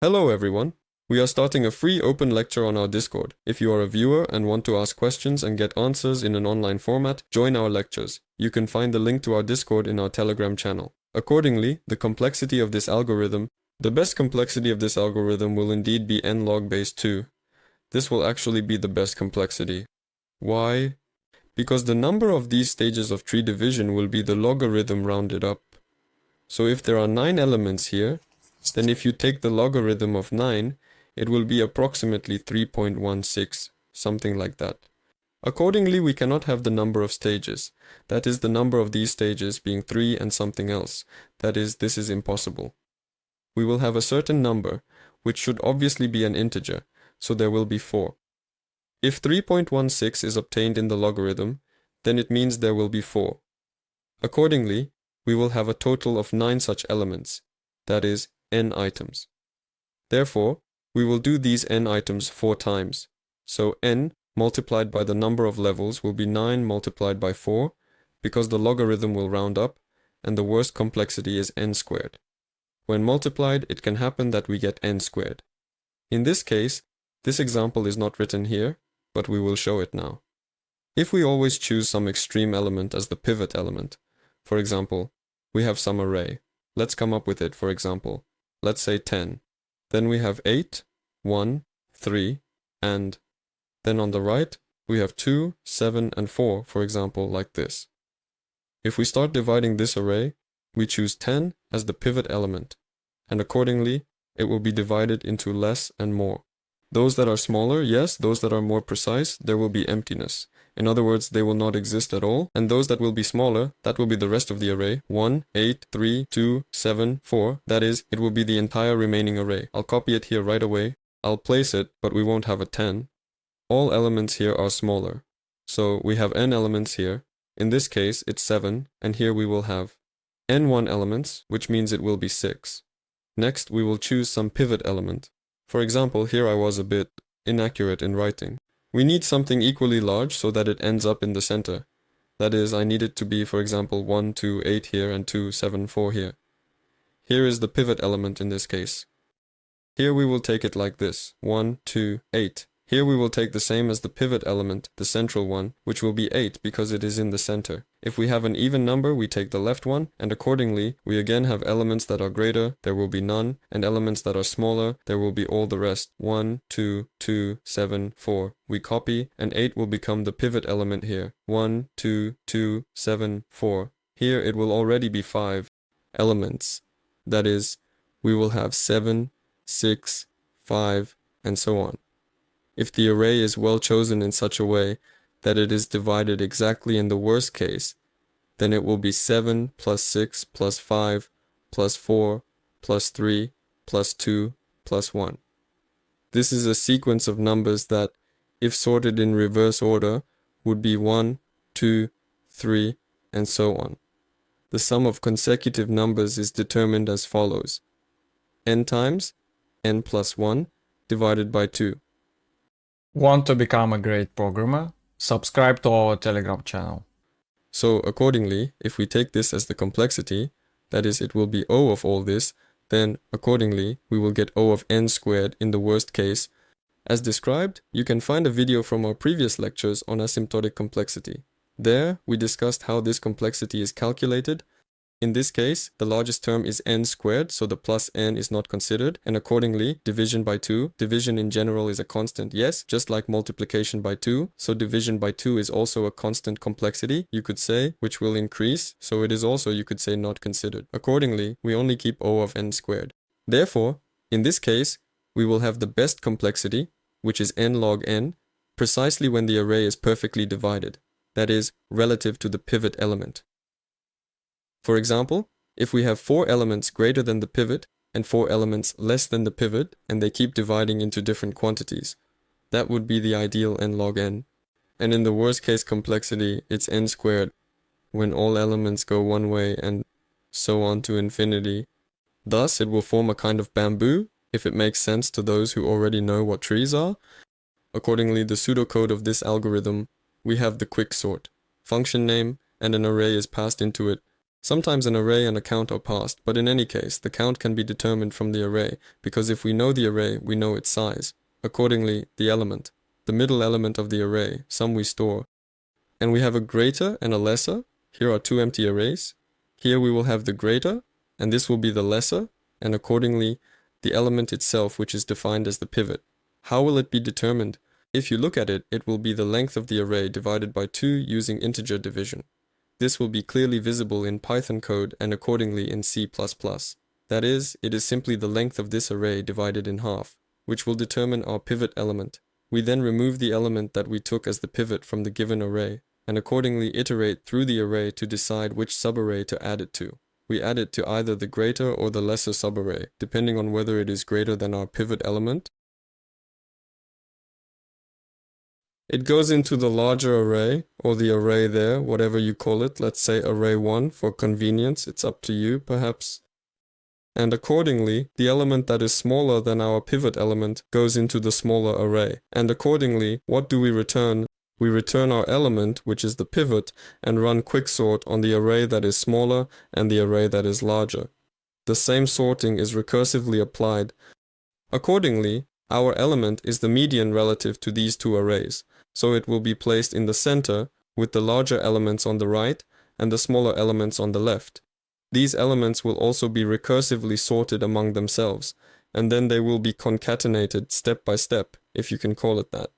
Hello everyone. We are starting a free open lecture on our Discord. If you are a viewer and want to ask questions and get answers in an online format, join our lectures. You can find the link to our Discord in our Telegram channel. Accordingly, the best complexity of this algorithm will indeed be n log base 2. This will actually be the best complexity. Why? Because the number of these stages of tree division will be the logarithm rounded up. So if there are 9 elements here, then if you take the logarithm of 9, it will be approximately 3.16, something like that. Accordingly, we cannot have the number of stages. That is, the number of these stages being 3 and something else. That is, this is impossible. We will have a certain number, which should obviously be an integer, so there will be 4. If 3.16 is obtained in the logarithm, then it means there will be 4. Accordingly, we will have a total of 9 such elements, that is, n items. Therefore, we will do these n items 4 times. So n multiplied by the number of levels will be 9 multiplied by 4, because the logarithm will round up, and the worst complexity is n squared. When multiplied, it can happen that we get n squared. In this case, this example is not written here, but we will show it now. If we always choose some extreme element as the pivot element, for example, we have some array. Let's come up with it, for example. Let's say 10. Then we have 8, 1, 3, and then on the right, we have 2, 7, and 4, for example, like this. If we start dividing this array, we choose 10 as the pivot element, and accordingly, it will be divided into less and more. Those that are smaller, yes, those that are more precise, there will be emptiness. In other words, they will not exist at all, and those that will be smaller, that will be the rest of the array, 1, 8, 3, 2, 7, 4, that is, it will be the entire remaining array. I'll copy it here right away, I'll place it, but we won't have a 10. All elements here are smaller, so we have n elements here. In this case, it's 7, and here we will have n1 elements, which means it will be 6. Next, we will choose some pivot element. For example, here I was a bit inaccurate in writing. We need something equally large so that it ends up in the center. That is, I need it to be, for example, 1, 2, 8 here and 2, 7, 4 here. Here is the pivot element in this case. Here we will take it like this, 1, 2, 8. Here we will take the same as the pivot element, the central one, which will be 8 because it is in the center. If we have an even number, we take the left one, and accordingly, we again have elements that are greater, there will be none, and elements that are smaller, there will be all the rest, 1, 2, 2, 7, 4. We copy, and 8 will become the pivot element here, 1, 2, 2, 7, 4. Here it will already be 5 elements. That is, we will have 7, 6, 5, and so on. If the array is well chosen in such a way that it is divided exactly in the worst case, then it will be 7 plus 6 plus 5 plus 4 plus 3 plus 2 plus 1. This is a sequence of numbers that, if sorted in reverse order, would be 1, 2, 3, and so on. The sum of consecutive numbers is determined as follows: n times n plus 1 divided by 2. Want to become a great programmer? Subscribe to our Telegram channel. So accordingly, if we take this as the complexity, that is, it will be O of all this, then accordingly, we will get O of n squared in the worst case. As described, you can find a video from our previous lectures on asymptotic complexity. There, we discussed how this complexity is calculated. In this case, the largest term is n squared, so the plus n is not considered, and accordingly, division by 2. Division in general is a constant, yes, just like multiplication by 2, so division by 2 is also a constant complexity, you could say, which will increase, so it is also, you could say, not considered. Accordingly, we only keep O of n squared. Therefore, in this case, we will have the best complexity, which is n log n, precisely when the array is perfectly divided, that is, relative to the pivot element. For example, if we have 4 elements greater than the pivot and 4 elements less than the pivot, and they keep dividing into different quantities, that would be the ideal n log n. And in the worst case complexity, it's n squared, when all elements go one way and so on to infinity. Thus, it will form a kind of bamboo, if it makes sense to those who already know what trees are. Accordingly, the pseudocode of this algorithm, we have the quicksort, function name, and an array is passed into it, Sometimes an array and a count are passed, but in any case, the count can be determined from the array, because if we know the array, we know its size. Accordingly, the element, the middle element of the array, some we store. And we have a greater and a lesser. Here are two empty arrays. Here we will have the greater, and this will be the lesser, and accordingly, the element itself, which is defined as the pivot. How will it be determined? If you look at it, it will be the length of the array divided by 2 using integer division. This will be clearly visible in Python code and accordingly in C++. That is, it is simply the length of this array divided in half, which will determine our pivot element. We then remove the element that we took as the pivot from the given array, and accordingly iterate through the array to decide which subarray to add it to. We add it to either the greater or the lesser subarray, depending on whether it is greater than our pivot element. It goes into the larger array, or the array there, whatever you call it. Let's say array 1 for convenience, it's up to you perhaps. And accordingly, the element that is smaller than our pivot element goes into the smaller array. And accordingly, what do we return? We return our element, which is the pivot, and run quicksort on the array that is smaller and the array that is larger. The same sorting is recursively applied. Accordingly, our element is the median relative to these two arrays, so it will be placed in the center with the larger elements on the right and the smaller elements on the left. These elements will also be recursively sorted among themselves, and then they will be concatenated step by step, if you can call it that.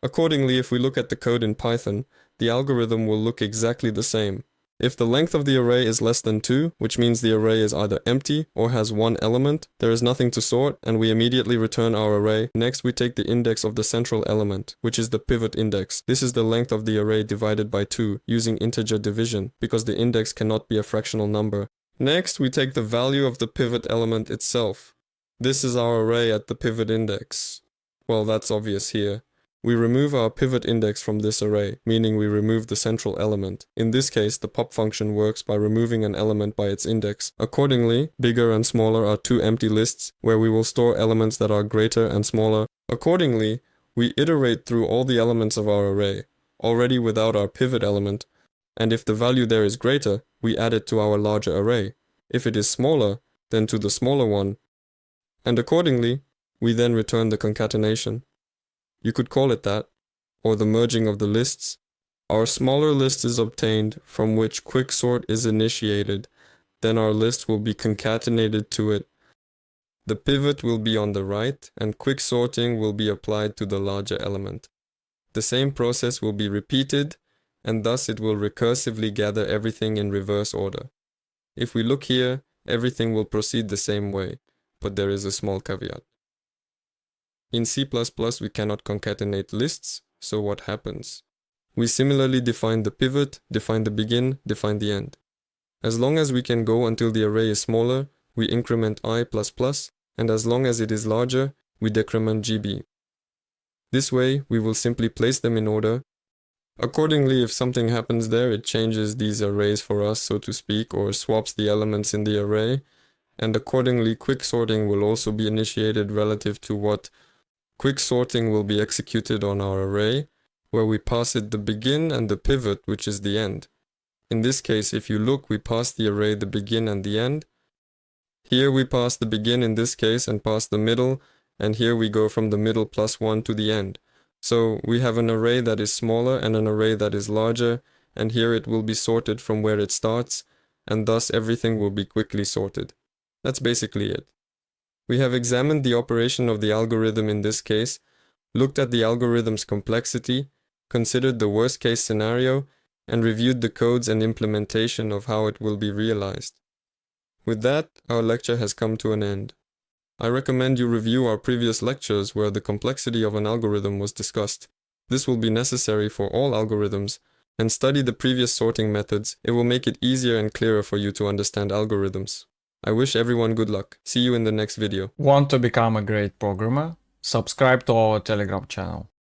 Accordingly, if we look at the code in Python, the algorithm will look exactly the same. If the length of the array is less than 2, which means the array is either empty or has one element, there is nothing to sort and we immediately return our array. Next we take the index of the central element, which is the pivot index. This is the length of the array divided by 2 using integer division, because the index cannot be a fractional number. Next we take the value of the pivot element itself. This is our array at the pivot index. Well, that's obvious here. We remove our pivot index from this array, meaning we remove the central element. In this case, the pop function works by removing an element by its index. Accordingly, bigger and smaller are two empty lists, where we will store elements that are greater and smaller. Accordingly, we iterate through all the elements of our array, already without our pivot element, and if the value there is greater, we add it to our larger array. If it is smaller, then to the smaller one, and accordingly, we then return the concatenation. You could call it that, or the merging of the lists. Our smaller list is obtained, from which quicksort is initiated. Then our list will be concatenated to it. The pivot will be on the right, and quicksorting will be applied to the larger element. The same process will be repeated, and thus it will recursively gather everything in reverse order. If we look here, everything will proceed the same way, but there is a small caveat. In C++, we cannot concatenate lists, so what happens? We similarly define the pivot, define the begin, define the end. As long as we can go until the array is smaller, we increment I++, and as long as it is larger, we decrement GB. This way, we will simply place them in order. Accordingly, if something happens there, it changes these arrays for us, so to speak, or swaps the elements in the array, and accordingly, quicksorting will also be initiated relative to what quicksorting will be executed on our array, where we pass it the begin and the pivot, which is the end. In this case, if you look, we pass the array the begin and the end. Here we pass the begin in this case and pass the middle, and here we go from the middle plus 1 to the end. So we have an array that is smaller and an array that is larger, and here it will be sorted from where it starts, and thus everything will be quickly sorted. That's basically it. We have examined the operation of the algorithm in this case, looked at the algorithm's complexity, considered the worst-case scenario, and reviewed the codes and implementation of how it will be realized. With that, our lecture has come to an end. I recommend you review our previous lectures where the complexity of an algorithm was discussed. This will be necessary for all algorithms, and study the previous sorting methods. It will make it easier and clearer for you to understand algorithms. I wish everyone good luck. See you in the next video. Want to become a great programmer? Subscribe to our Telegram channel.